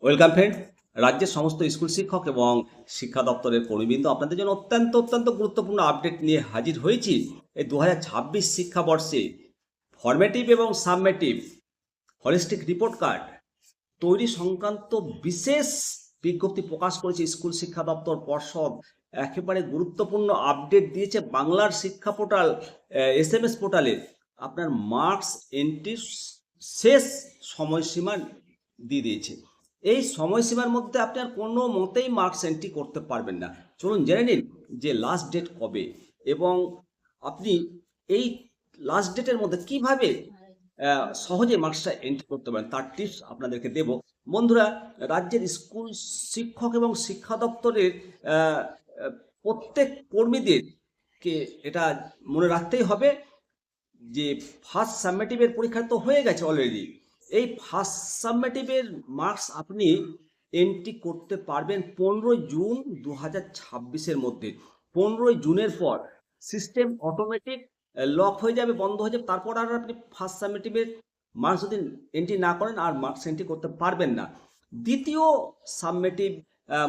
Welcome friend. রাজ্যের সমস্ত school শিক্ষক এবং শিক্ষা দপ্তরের কর্মীবৃন্দ আপনাদের জন্য অত্যন্ত গুরুত্বপূর্ণ আপডেট নিয়ে হাজির হয়েছি। এই 2026 শিক্ষাবর্ষে ফরমেটিভ এবং সাবমেটিভ হলিস্টিক রিপোর্ট কার্ড তৈরি সংক্রান্ত বিশেষ বিজ্ঞপ্তি প্রকাশ করেছে স্কুল শিক্ষা দপ্তর পর্ষদ। একেবারে গুরুত্বপূর্ণ আপডেট দিয়েছে বাংলার শিক্ষা পোর্টাল, SMS পোর্টালে। আপনার মার্কস এন্ট্রির শেষ সময়সীমা দিয়ে দিয়েছে। এই সময়সীমার মধ্যে আপনি আর কোনো মতেই মার্কস এন্ট্রি করতে পারবেন না। চলুন জেনে নিন যে লাস্ট ডেট কবে এবং আপনি এই লাস্ট ডেটের মধ্যে কিভাবে সহজে মার্কসটা এন্ট্রি করতে পারেন তার টিপস আপনাদেরকে দেব। বন্ধুরা, রাজ্যের স্কুল শিক্ষক এবং শিক্ষা দপ্তরের প্রত্যেক কর্মীদেরকে এটা মনে রাখতেই হবে যে ফার্স্ট সাবমেটিভের পরীক্ষা তো হয়ে গেছে অলরেডি। এই ফার্স্ট সাবমেটিভের মার্কস আপনি এন্ট্রি করতে পারবেন 15 জুন 2026-এর মধ্যে। 15 জুনের পর সিস্টেম অটোমেটিক লক হয়ে যাবে, বন্ধ হয়ে যাবে। তারপর আর আপনি ফার্স্ট সাবমেটিভের মার্কস যদি এন্ট্রি না করেন আর মার্কস এন্ট্রি করতে পারবেন না। দ্বিতীয় সাবমেটিভ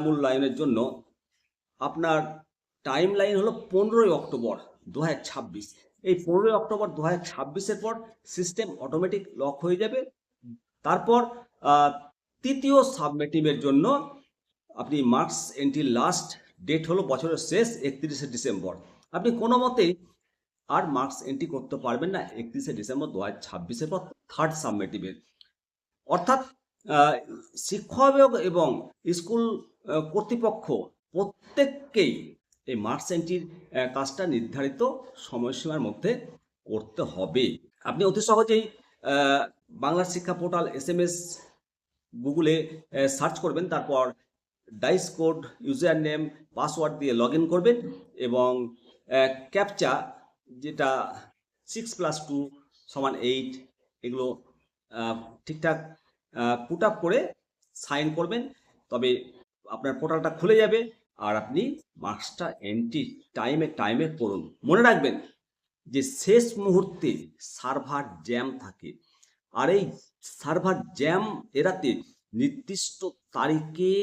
মূল্যায়নের জন্য আপনার টাইম লাইন হলো 15 অক্টোবর 2026। এই 15 অক্টোবর 2026-এর পর সিস্টেম অটোমেটিক লক হয়ে যাবে। তারপর তৃতীয় সাবমেটিভের জন্য আপনি মার্কস এন্ট্রি লাস্ট ডেট হলো বছরের শেষ 31শে ডিসেম্বর। আপনি কোনো মতেই আর মার্কস এন্ট্রি করতে পারবেন না 31শে ডিসেম্বর 2026-এর পর থার্ড সাবমেটিভের। অর্থাৎ শিক্ষক এবং স্কুল কর্তৃপক্ষ প্রত্যেককেই এই মার্কস এন্ট্রির কাজটা নির্ধারিত সময়সীমার মধ্যে করতে হবে। আপনি অতি সহজেই বাংলার শিক্ষা পোর্টাল SMS গুগলে সার্চ করবেন, তারপর DISE code user name password দিয়ে লগ ইন করবেন এবং ক্যাপচা যেটা 6+2=8 এগুলো ঠিকঠাক পুট আপ করে সাইন করবেন, তবে আপনার পোর্টালটা খুলে যাবে আর আপনি মার্কসটা এন্ট্রি টাইমে করুন। মনে রাখবেন যে শেষ মুহূর্তে সার্ভার জ্যাম থাকে, আর এই সার্ভার জ্যাম এড়াতে নির্দিষ্ট তারিখে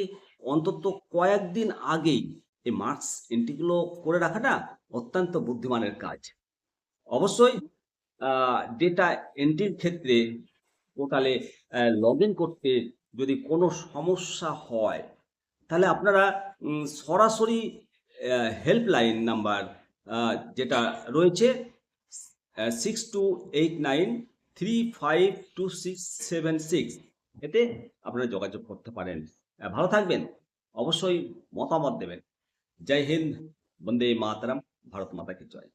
অন্তত কয়েকদিন আগেই এই মার্কস এন্ট্রিগুলো করে রাখাটা অত্যন্ত বুদ্ধিমানের কাজ। অবশ্যই ডেটা এন্ট্রির ক্ষেত্রে পোর্টালে লগ ইন করতে যদি কোনো সমস্যা হয় তাহলে আপনারা সরাসরি হেল্পলাইন নাম্বার যেটা রয়েছে 6289352676, এতে আপনারা যোগাযোগ করতে পারেন। ভালো থাকবেন, অবশ্যই মতামত দেবেন। জয় হিন্দ, বন্দে মাতরম, ভারত মাতা কি জয়।